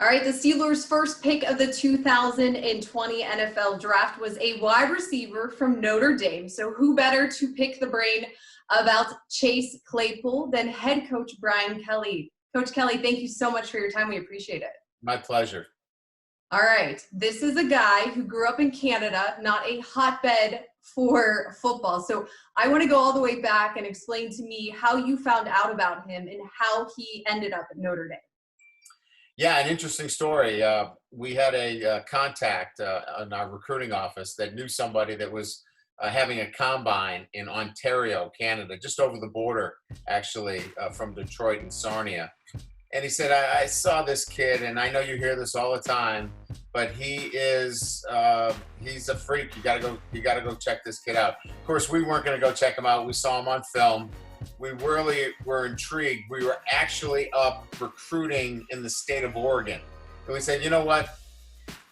All right, the Steelers' first pick of the 2020 NFL draft was a wide receiver from Notre Dame. So who better to pick the brain about Chase Claypool than head coach Brian Kelly? Coach Kelly, thank you so much for your time. We appreciate it. My pleasure. All right, this is a guy who grew up in Canada, not a hotbed for football. So I want to go all the way back and explain to me how you found out about him and how he ended up at Notre Dame. Yeah, an interesting story. We had a contact in our recruiting office that knew somebody that was having a combine in Ontario, Canada, just over the border, actually, from Detroit and Sarnia. And he said, I saw this kid, and I know you hear this all the time, but he's a freak. You gotta go check this kid out. Of course, we weren't gonna go check him out. We saw him on film. We really were intrigued. We were actually up recruiting in the state of Oregon. And we said, you know what?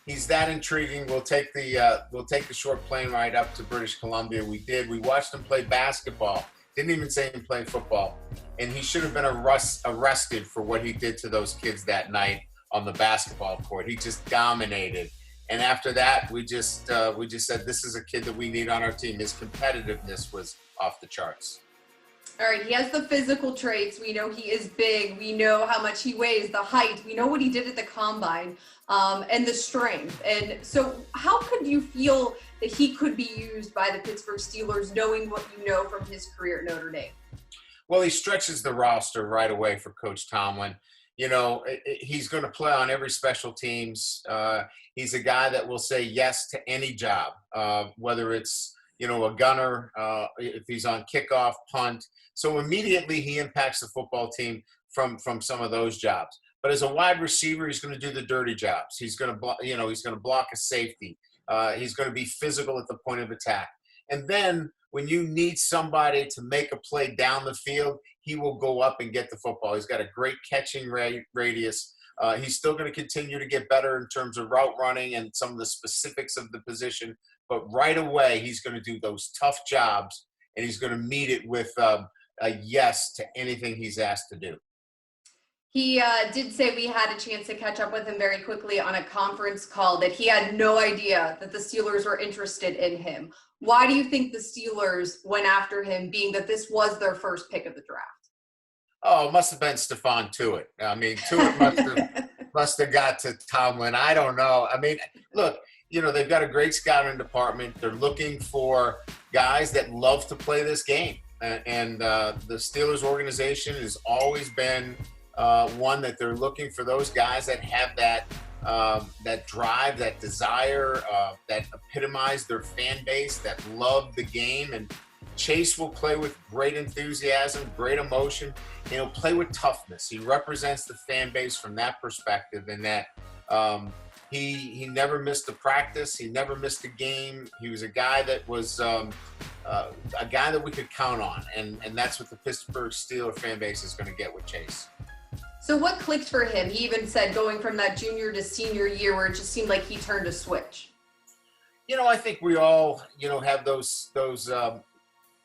He's that intriguing. We'll take the short plane ride up to British Columbia. We did. We watched him play basketball. Didn't even say him playing football. And he should have been arrested for what he did to those kids that night on the basketball court. He just dominated. And after that, we just said, this is a kid that we need on our team. His competitiveness was off the charts. All right, he has the physical traits. We know he is big. We know how much he weighs, the height. We know what he did at the combine, and the strength. And so how could you feel that he could be used by the Pittsburgh Steelers, knowing what you know from his career at Notre Dame? Well, he stretches the roster right away for Coach Tomlin. You know, he's going to play on every special teams. He's a guy that will say yes to any job, whether it's, you know, a gunner, if he's on kickoff, punt. So immediately he impacts the football team from some of those jobs. But as a wide receiver, he's going to do the dirty jobs. He's going to block a safety. He's going to be physical at the point of attack. And then when you need somebody to make a play down the field, he will go up and get the football. He's got a great catching radius. He's still going to continue to get better in terms of route running and some of the specifics of the position. But right away, he's going to do those tough jobs, and he's going to meet it with a yes to anything he's asked to do. He did say, we had a chance to catch up with him very quickly on a conference call, that he had no idea that the Steelers were interested in him. Why do you think the Steelers went after him, being that this was their first pick of the draft? Oh, it must have been Stephon Tuitt. I mean, Tuitt must have got to Tomlin. I don't know. I mean, look, you know, they've got a great scouting department. They're looking for guys that love to play this game. And the Steelers organization has always been one that they're looking for those guys that have that drive, that desire, that epitomize their fan base, that love the game. And Chase will play with great enthusiasm, great emotion, and he'll play with toughness. He represents the fan base from that perspective, and that he never missed a practice. He never missed a game. He was a guy that was a guy that we could count on, and that's what the Pittsburgh Steelers fan base is going to get with Chase. So what clicked for him? He even said going from that junior to senior year where it just seemed like he turned a switch. You know, I think we all, you know, have those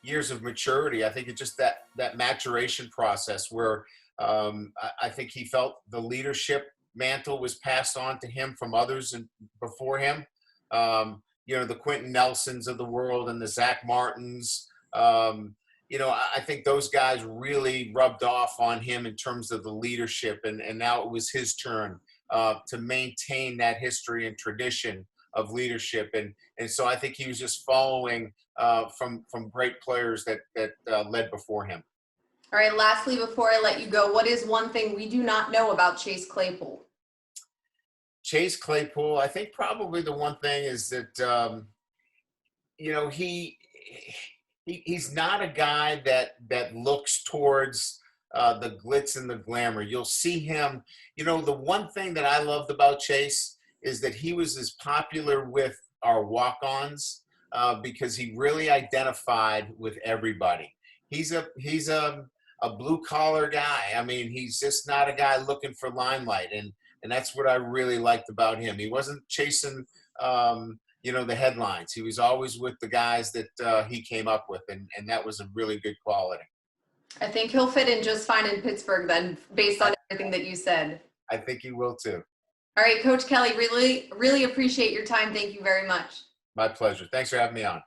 years of maturity. I think it's just that maturation process where I think he felt the leadership mantle was passed on to him from others before him. You know, the Quentin Nelsons of the world and the Zach Martins. You know, I think those guys really rubbed off on him in terms of the leadership, and now it was his turn to maintain that history and tradition of leadership. And so I think he was just following from great players that led before him. All right, lastly, before I let you go, what is one thing we do not know about Chase Claypool? Chase Claypool, I think probably the one thing is that, you know, he's not a guy that looks towards the glitz and the glamour. You'll see him, you know, the one thing that I loved about Chase is that he was as popular with our walk-ons because he really identified with everybody. He's a blue-collar guy. I mean, he's just not a guy looking for limelight, and that's what I really liked about him. He wasn't chasing you know, the headlines. He was always with the guys that he came up with, and that was a really good quality. I think he'll fit in just fine in Pittsburgh then, based on everything that you said. I think he will too. All right, Coach Kelly, really, really appreciate your time. Thank you very much. My pleasure. Thanks for having me on.